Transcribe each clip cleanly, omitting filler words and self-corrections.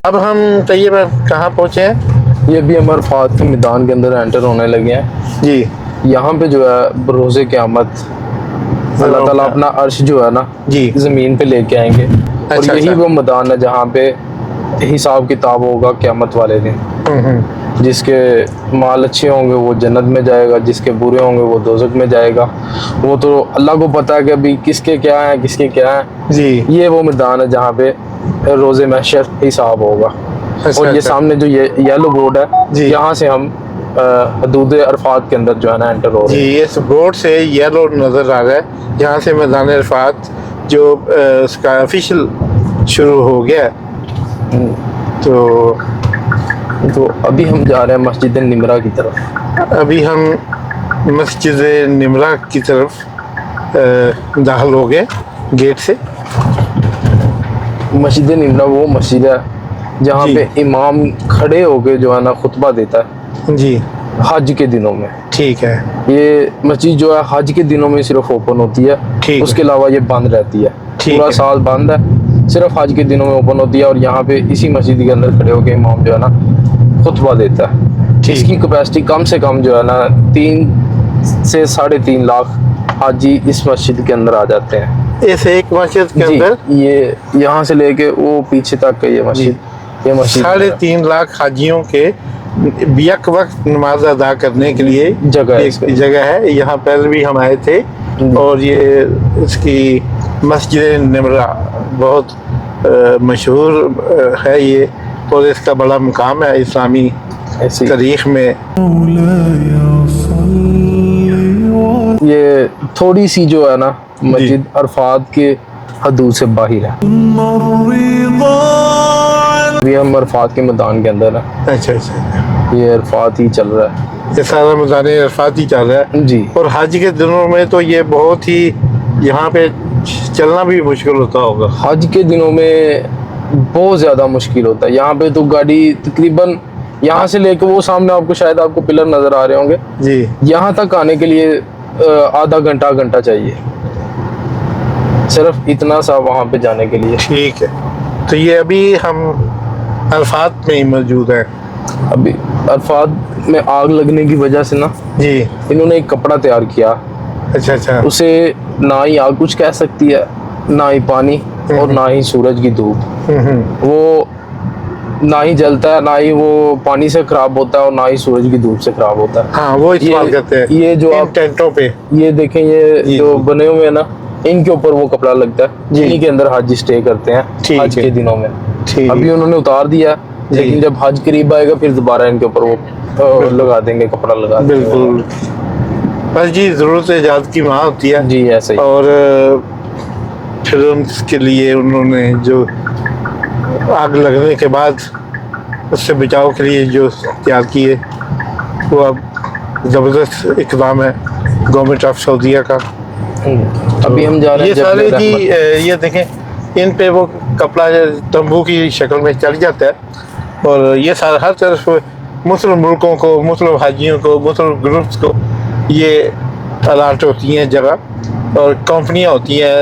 अब हम तैयब कहाँ पहुँचे हैं? ये भी हम अरफात के मैदान के अंदर एंटर होने लगे हैं जी। यहाँ पे जो है बरोज़े क़यामत अल्लाह ताला अपना अर्श जो है ना जी। ज़मीन पे लेके आएंगे। और अच्छा, यही अच्छा। वो मैदान है जहाँ पे हिसाब किताब होगा क़यामत वाले दिन। जिसके माल अच्छे होंगे वो जन्नत में जाएगा, जिसके बुरे होंगे वो दोज़ख में जाएगा। वो तो अल्लाह को पता है कि अभी किसके क्या है किसके क्या है। जी। ये वो मैदान है जहाँ पे रोज़े महशर हिसाब होगा। अच्छा, और ये अच्छा। सामने जो ये येलो बोर्ड है जी। यहाँ से हम हदूद अरफात के अंदर जो है ना एंटर हो रहे हैं। जी, इस बोर्ड से येलो नज़र आ रहा है यहाँ से मैदान अरफात जो उसका ऑफिशियल शुरू हो गया है। तो अभी हम जा रहे हैं मस्जिद निमरा की तरफ। अभी हम मस्जिद निमरा की तरफ दाखिल हो गए गेट से। मस्जिद निमरा वो मस्जिद है जहाँ जी। पे इमाम खड़े होके जो है ना खुतबा देता है जी। हज के दिनों में। ठीक है। ये मस्जिद जो है हज के दिनों में सिर्फ ओपन होती है, ठीक उसके है। अलावा ये बंद रहती है। ठीक पूरा है। साल बंद है, सिर्फ हज के दिनों में ओपन होती है। और यहाँ पे इसी मस्जिद के अंदर खड़े होके इमाम जो है ना खुतबा देता है। ठीक। इसकी कैपेसिटी कम से कम जो है ना 3 से 3.5 लाख हाजी इस मस्जिद के अंदर आ जाते हैं। इस एक मस्जिद के अंदर ये यहाँ से लेके वो पीछे तक ये मस्जिद 3.5 लाख हाजियों के यक वक्त नमाज अदा करने के लिए एक जगह है। यहाँ पहले भी हम आए थे और ये इसकी मस्जिद निमरा बहुत मशहूर है ये, और इसका बड़ा मुकाम है इस्लामी तारीख में। ये थोड़ी सी जो है ना मस्जिद अरफात के हदूद से बाहर है। अभी हम अरफात के मैदान के अंदर है। अच्छा अच्छा। ये अरफात ही चल रहा है, ये सारा मैदान अरफात ही चल रहा है जी। और हज के दिनों में तो ये बहुत ही यहाँ पे चलना भी मुश्किल होता होगा। हज के दिनों में बहुत ज़्यादा मुश्किल होता है। यहाँ पे तो गाड़ी तकरीबन यहाँ से लेके वो सामने आपको शायद आपको पिलर नज़र आ रहे होंगे जी, यहाँ तक आने के लिए आधा घंटा चाहिए, सिर्फ इतना सा वहाँ पे जाने के लिए। ठीक है। तो ये अभी हम अरफात में ही मौजूद हैं। अभी अरफात में आग लगने की वजह से ना जी। इन्होंने एक कपड़ा तैयार किया। अच्छा अच्छा। उसे ना ही आग कुछ कह सकती है, ना ही पानी और ना ही सूरज की धूप। वो ना ही जलता है, ना ही वो पानी से खराब होता है और ना ही सूरज की धूप से खराब होता है। हाँ, वो इस्तेमाल करते हैं ये जो आप टेंटों पे ये देखें, ये जो बने हुए हैं ना इनके ऊपर वो कपड़ा लगता है जिन्हीं के अंदर हाजी स्टे करते हैं हज के दिनों में। अभी उन्होंने उतार दिया, लेकिन जब हज करीब आएगा फिर दोबारा इनके ऊपर वो लगा देंगे, कपड़ा लगा देंगे। बिल्कुल। बस जी, ज़रूरत इजाज़त की माँ होती है जी, ऐसे ही। और फिर उसके लिए उन्होंने जो आग लगने के बाद उससे बचाव के लिए जो तैयार किए वो अब ज़बरदस्त इक़दाम है गवर्नमेंट ऑफ सऊदीया का। अभी हम जा रहे हैं ये सारे जी, ये देखें इन पे वो कपड़ा तंबू की शक्ल में चढ़ जाता है और ये सारा हर तरफ मुस्लिम मुल्कों को, मुस्लिम हाजियों को, मुस्लिम ग्रुप्स को ये अलाट होती हैं जगह, और कंपनियां होती हैं,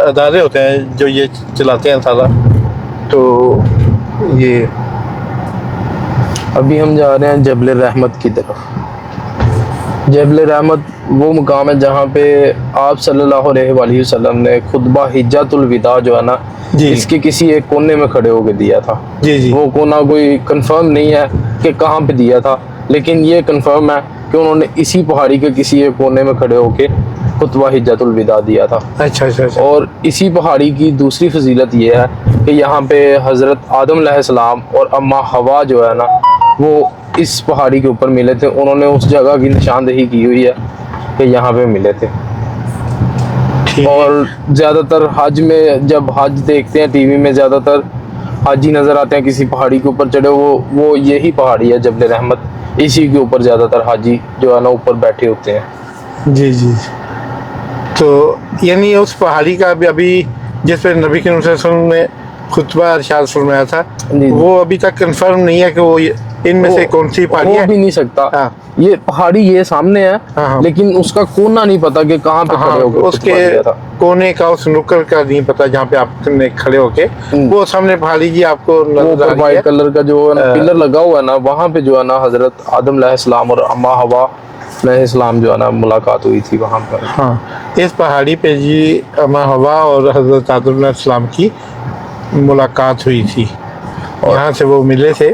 अदारे होते हैं जो ये चलाते हैं सारा। तो ये अभी हम जा रहे हैं जबल रहमत की तरफ। जबल रहमत वो मुकाम है जहाँ पे आप सल्लल्लाहु अलैहि वसल्लम ने खुतबा हिज्जतुल विदा जो है ना इसके किसी एक कोने में खड़े होकर दिया था। जी। वो कोना कोई कंफर्म नहीं है कि कहाँ पे दिया था, लेकिन ये कंफर्म है कि उन्होंने इसी पहाड़ी के किसी एक कोने में खड़े होकर खुतबा हिज्जतुल विदा दिया था। अच्छा अच्छा अच्छा। और इसी पहाड़ी की दूसरी फजीलत ये है कि यहाँ पे हज़रत आदम अलैहिस्सलाम और अम्मा हवा जो है ना वो इस पहाड़ी के ऊपर मिले थे। उन्होंने उस जगह की निशानदेही की हुई है कि यहाँ पे मिले थे। और ज़्यादातर हज में जब हज देखते हैं टीवी में, ज़्यादातर हाजी नज़र आते हैं किसी पहाड़ी के ऊपर चढ़े, वो यही पहाड़ी है जबल रहमत। इसी के ऊपर ज़्यादातर हाजी जो है ना ऊपर बैठे होते हैं। जी जी। तो यानी उस पहाड़ी का अभी जिस पर नबी के ने खुतबा इरशाद फरमाया था वो अभी तक कंफर्म नहीं है कि वो इनमें से कौन सी पहाड़ी हो है? भी नहीं सकता। हाँ। ये पहाड़ी ये सामने है, हाँ। लेकिन उसका कोना नहीं पता कि कहाँ पे हाँ, खड़े होकर उसके खुतबा दिया था। कोने का, उस नुक्कड़ का नहीं पता जहाँ पे आपने खड़े होके, वो सामने पहाड़ी जी आपको वो नजर आ ऊपर रही व्हाइट है। कलर का जो पिलर लगा हुआ है ना, वहां पे जो है ना हजरत आदम अलैहिस्सलाम और अम्मा हवा अलैहिस्सलाम जो है ना मुलाकात हुई थी वहां पर। हाँ, इस पहाड़ी पे जी अम्मा हवा और हजरत आदम अलैहिस्सलाम की मुलाकात हुई थी, यहाँ से वो मिले थे।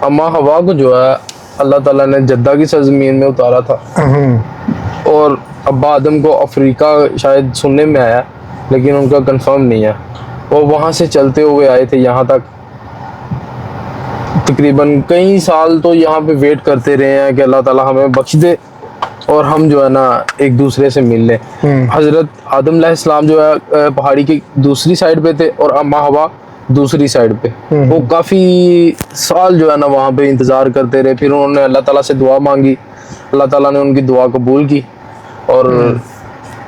अम्मा हवा को जो है अल्लाह ताला ने जद्दा की सरजमीन में उतारा था, और अब्बा आदम को अफ्रीका शायद सुनने में आया, लेकिन उनका कंफर्म नहीं है। वो वहाँ से चलते हुए आए थे यहाँ तक, तकरीबन कई साल तो यहाँ पे वेट करते रहे हैं कि अल्लाह ताला हमें बख्श दे और हम जो है ना एक दूसरे से मिल लें। हजरत आदम अलैहिस्सलाम जो है पहाड़ी की दूसरी साइड पे थे और अम्मा हवा दूसरी साइड पे। वो काफ़ी साल जो है ना वहाँ पे इंतज़ार करते रहे। फिर उन्होंने अल्लाह ताला से दुआ मांगी, अल्लाह ताला ने उनकी दुआ कबूल की, और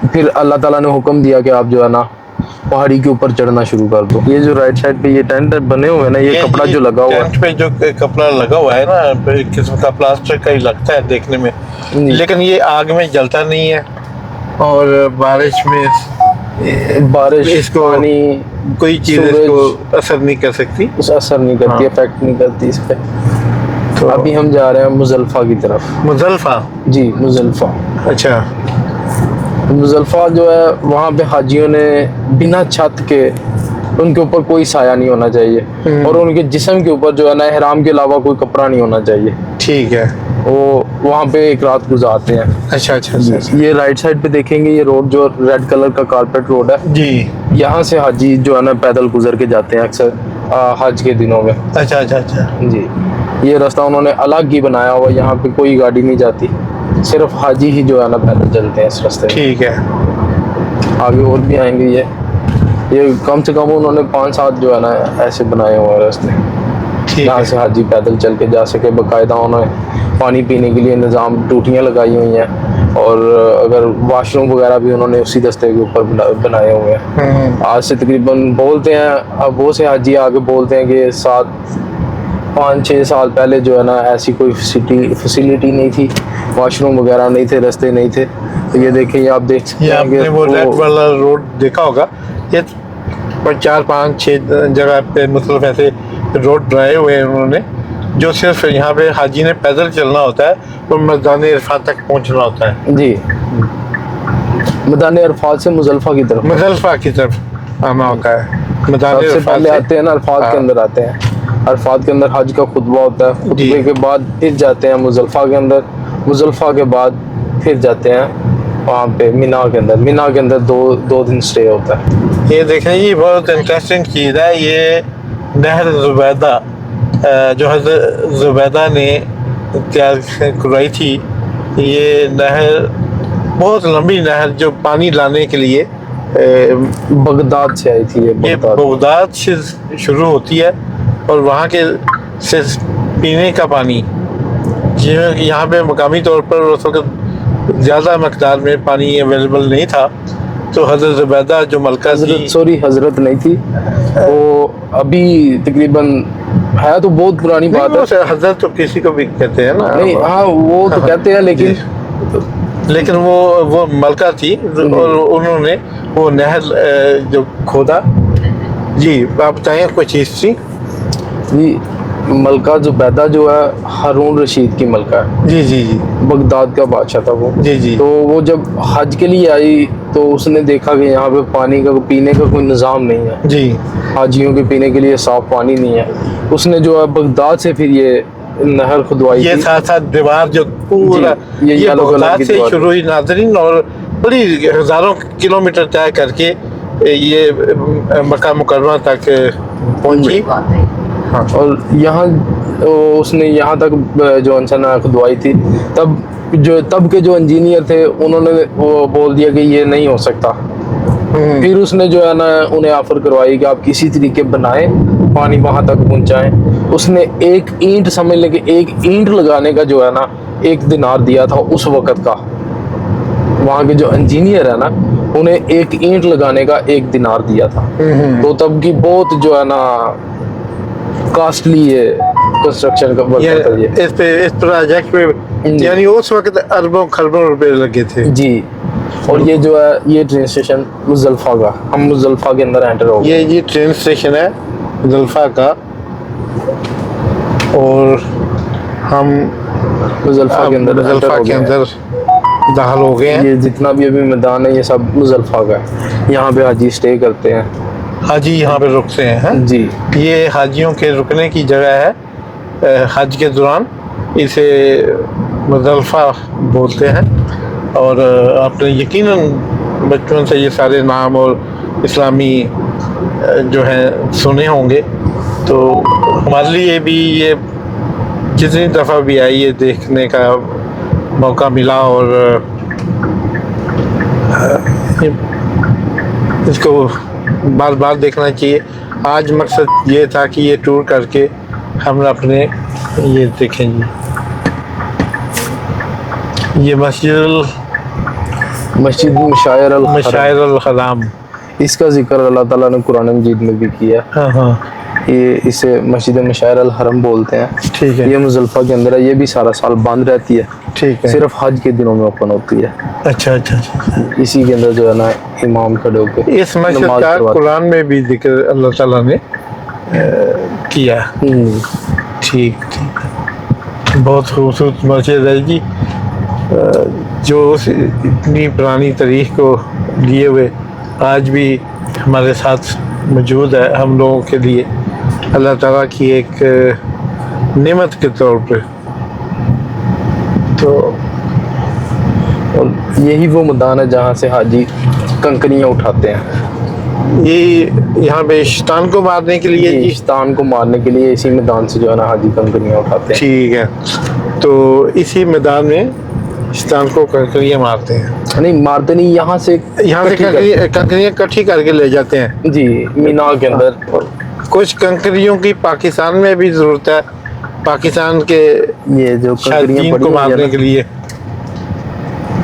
फिर अल्लाह ताला ने हुक्म दिया कि आप जो है ना पहाड़ी के ऊपर चढ़ना शुरू कर दो। ये जो राइट साइड पे ये टेंट बने हुए हैं ना, ये कपड़ा जो लगा हुआ है, टेंट पे जो कपड़ा लगा हुआ है ना, एक किस्म का प्लास्टिक का ही लगता है देखने में, लेकिन ये आग में जलता नहीं है, और बारिश में बारिश इसको पानी कोई चीज सूरज इसको असर नहीं कर सकती। उस असर नहीं करती, हाँ। इफेक्ट नहीं करती इस पे। तो अभी हम जा रहे हैं मुजल्फा की तरफ। मुजल्फा, जी मुजल्फा। अच्छा। मुजल्फा जो है वहाँ पे हाजियों ने बिना छत के, उनके ऊपर कोई साया नहीं होना चाहिए, और उनके जिस्म के ऊपर जो है ना इहराम के अलावा कोई कपड़ा नहीं होना चाहिए। ठीक है। वो वहाँ पे एक रात गुजारते हैं। अच्छा अच्छा अच्छा। ये राइट साइड पे देखेंगे, ये रोड जो रेड कलर का कारपेट रोड है, जी। यहाँ से हाजी जो है ना पैदल गुजर के जाते हैं अक्सर हज के दिनों में। अच्छा अच्छा अच्छा। जी, ये रास्ता उन्होंने अलग ही बनाया हुआ, यहाँ पे कोई गाड़ी नहीं जाती, सिर्फ हाजी ही जो है ना पैदल चलते हैं इस रास्ते में। ठीक है। आगे और भी आएंगे। ये कम से कम उन्होंने 5-7 जो है ना ऐसे बनाए हुए हैं रास्ते, ठीक यहाँ है। से हाजी पैदल चल के जा सके। बाकायदा उन्होंने पानी पीने के लिए निज़ाम टूटियाँ लगाई हुई हैं, और अगर वॉशरूम वगैरह भी उन्होंने उसी रास्ते के ऊपर बनाए हुए हैं। आज से तकरीबन बोलते हैं, अब वो से हाजी आगे बोलते हैं कि 5-6 साल पहले जो है ना ऐसी कोई फैसिलिटी नहीं थी, वॉशरूम वगैरह नहीं थे, रास्ते नहीं थे। तो ये देखें, ये आप देख सकते ये हैं कि आपने वो रेड वाला रोड देखा होगा, ये 4-5-6 जगह पे मतलब ऐसे रोड बनाए हुए हैं उन्होंने, जो सिर्फ यहाँ पे हाजी ने पैदल चलना होता है और मैदान इरफात तक पहुँचना होता है। जी, मैदान अरफात से मुजल्फा की तरफ, मुजल्फा की तरफ आना होता है। मैदान सबसे इरफात पहले से आते हैं ना अरफात के हाँ। अंदर आते हैं। अरफात के अंदर हज का खुतबा होता है, खुतबे के बाद फिर जाते हैं मुजल्फा के अंदर, मुजल्फा के बाद फिर जाते हैं वहाँ पे मिना के अंदर। मिना के अंदर दो दिन स्टे होता है। ये देखें, ये बहुत इंटरेस्टिंग चीज़ है। ये नहर ज़ुबैदा, जो हज़रत ज़ुबैदा ने तैयार करवाई थी, ये नहर बहुत लंबी नहर जो पानी लाने के लिए बगदाद से आई थी। ये बगदाद से शुरू होती है, और वहाँ के से पीने का पानी, यहाँ पे मकामी तौर पर उस वक्त ज़्यादा मकदार में पानी अवेलेबल नहीं था, तो हज़रत ज़ुबैदा जो मलका थी, हजरत नहीं थी वो, अभी तकरीबन है तो बहुत पुरानी बात है। हज़रत तो किसी को भी कहते हैं ना, नहीं हाँ वो तो कहते हैं, लेकिन वो मलका थी, और उन्होंने वो नहर जो खोदा। जी आप बताएं कुछ हिस्ट्री। जी, मलका ज़ुबैदा जो है हारून रशीद की मलका है। जी जी जी। बगदाद का बादशाह था वो। जी जी। तो वो जब हज के लिए आई तो उसने देखा कि यहाँ पे पानी का पीने का कोई निज़ाम नहीं है जी, हाजियों के पीने के लिए साफ पानी नहीं है। उसने जो है बगदाद से फिर ये नहर खुदवाई ये थी। साथ साथ दीवार जो पूरा ये येलो कलर बगदाद की से दीवार शुरू हुई नाजरीन, और बड़ी हज़ारों किलोमीटर तय करके ये मक्का मुकर्रमा तक पहुंची। हाँ, और यहाँ उसने यहाँ तक जो अनसना खुदवाई थी, तब के जो इंजीनियर थे उन्होंने वो बोल दिया कि ये नहीं हो सकता। फिर उसने जो है ना उन्हें ऑफर करवाई कि आप किसी तरीके बनाएं, पानी वहां तक पहुंचाएं। उसने एक ईंट, समझ लें कि एक ईंट लगाने का जो है ना 1 दिनार दिया था उस वक्त का। वहाँ के जो इंजीनियर है ना, उन्हें एक ईंट लगाने का 1 दिनार दिया था। तो तब की बहुत जो है ना कॉस्टली है कंस्ट्रक्शन का वर्क ये होता है ये। इस प्रोजेक्ट पे यानी उस वक्त अरबों खरबों रुपए लगे थे। जी। और ये जो है ये ट्रेन स्टेशन मुजल्फा का, हम मुजल्फा के अंदर एंटर हो गए। ये ट्रेन स्टेशन है मुजल्फा का, और हम मुजल्फा के अंदर मुजल्फा के अंदर दाखिल हो गए हैं। ये जितना भी अभी मैदान है ये सब मुजल्फा का है। यहाँ पे हाजी स्टे करते हैं। हाजी यहाँ पे रुकते हैं। जी। ये हाजियों के रुकने की जगह है हज के दौरान, इसे मुजल्फा बोलते हैं। और आपने यकीनन बचपन से ये सारे नाम और इस्लामी जो हैं सुने होंगे, तो हमारे लिए भी ये जितनी दफ़ा भी आई ये देखने का मौका मिला, और इसको बार बार देखना चाहिए। आज मकसद ये था कि ये टूर करके हम अपने ये देखेंगे, ये मस्जिद मुशायर अल मशायर अल हराम। इसका जिक्र अल्लाह ताला ने कुरान मजीद में भी किया। हाँ हाँ, ये इसे मस्जिद मुशायर अल हरम बोलते हैं। ठीक है, ये मुजल्फा के अंदर है। ये भी सारा साल बंद रहती है, ठीक है। सिर्फ हज के दिनों में ओपन होती है। अच्छा अच्छा अच्छा। इसी के अंदर जो है ना इमाम खड़े होकर इस मस्जिद का कुरान में भी जिक्र अल्लाह ताला ने किया। ठीक ठीक, बहुत खूबसूरत मस्जिद है जी, जो इतनी पुरानी तारीख को लिए हुए आज भी हमारे साथ मौजूद है, हम लोगों के लिए अल्लाह ताला की एक नेमत के तौर पे। तो और यही वो मैदान है जहाँ से हाजी कंकरियाँ उठाते हैं। ये यहाँ पे शैतान को मारने के लिए जी। शैतान को मारने के लिए इसी मैदान से जो है ना हाजी कंकरियाँ उठाते हैं। ठीक है, तो इसी मैदान में शैतान को कंकरियाँ मारते हैं। नहीं मारते नहीं, यहाँ से कंकरियाँ इकट्ठी करके ले जाते हैं। जी, मीना के अंदर। कुछ कंकरियों की पाकिस्तान में भी जरूरत है, पाकिस्तान के ये जो कंकरियाँ शैतान को मारने के लिए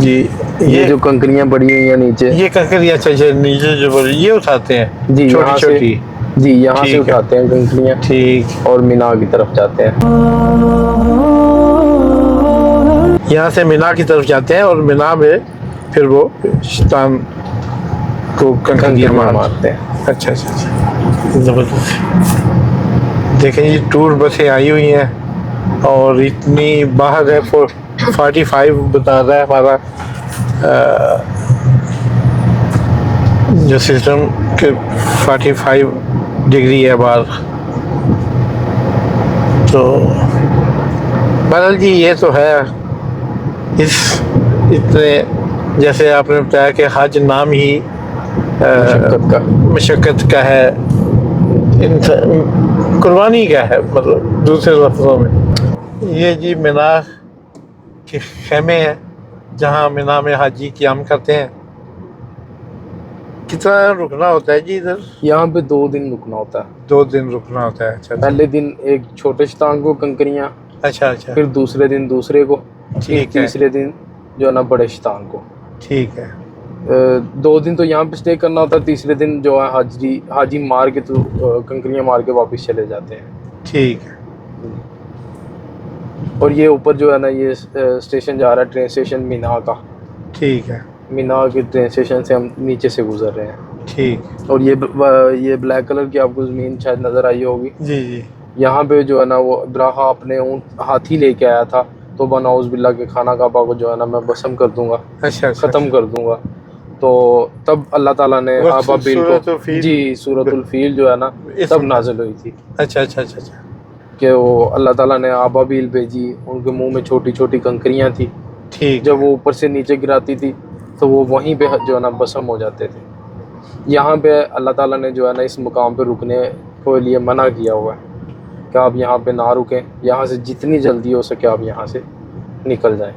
जी। ये जो कंकरियाँ पड़ी हुई हैं नीचे, ये कंकरियाँ नीचे जो बड़ी ये उठाते हैं जी, छोटी छोटी। जी, यहाँ से उठाते हैं कंकरियाँ, ठीक, और मीना की तरफ जाते हैं। यहाँ से मीना की तरफ जाते हैं, और मीना में फिर वो शैतान को कंकरियाँ मारते हैं। अच्छा अच्छा अच्छा, ज़बरदस्त। देखें जी, टूर बसें आई हुई हैं और इतनी बाहर है, 45 बता रहा है हमारा जो सिस्टम के 45 डिग्री है बाहर। तो बहरहाल जी ये तो है, इस इतने जैसे आपने बताया कि हज नाम ही मशक्क़त का है, कुर्बानी का है, मतलब दूसरे लफ्ज़ों में। ये जी मीना के खेमे हैं जहाँ मीना में हाजी क़याम करते हैं। कितना रुकना होता है जी इधर? यहाँ पे 2 दिन रुकना होता है। 2 दिन रुकना होता है। अच्छा, पहले दिन एक छोटे शैतान को कंकरियाँ, अच्छा अच्छा, फिर दूसरे दिन दूसरे को, ठीक है, तीसरे दिन जो है ना बड़े शैतान को। ठीक है। 2 दिन तो यहाँ पे स्टे करना होता है, तीसरे दिन जो है हाजी मार के तो कंकरियाँ मार के वापस चले जाते हैं। ठीक है। और ये ऊपर जो है ना ये स्टेशन जा रहा है, ट्रेन स्टेशन मीना का। ठीक है, मीना के ट्रेन स्टेशन से हम नीचे से गुजर रहे हैं। ठीक। और ये ब्लैक कलर की आपको ज़मीन शायद नज़र आई होगी। जी जी। यहाँ पे जो है ना वो इब्राहा अपने हाथी लेके आया था, तो बनाउज़ बिल्ला के खाना काबा को जो है ना मैं बसम कर दूंगा, अच्छा, ख़त्म कर दूंगा। तो तब अल्लाह ताला ने आबाबील को, जी, सूरतुल फील जो है ना तब नाज़िल हुई थी। अच्छा अच्छा अच्छा अच्छा, कि वो अल्लाह ताला ने आबाबील भेजी, उनके मुंह में छोटी छोटी कंकरियाँ थी। ठीक। जब वो ऊपर से नीचे गिराती थी तो वो वहीं पे जो है ना बसम हो जाते थे। यहाँ पे अल्लाह ताला ने जो है ना इस मुकाम पे रुकने के लिए मना किया हुआ है कि आप यहाँ पे ना रुकें, यहाँ से जितनी जल्दी हो सके आप यहाँ से निकल जाएं।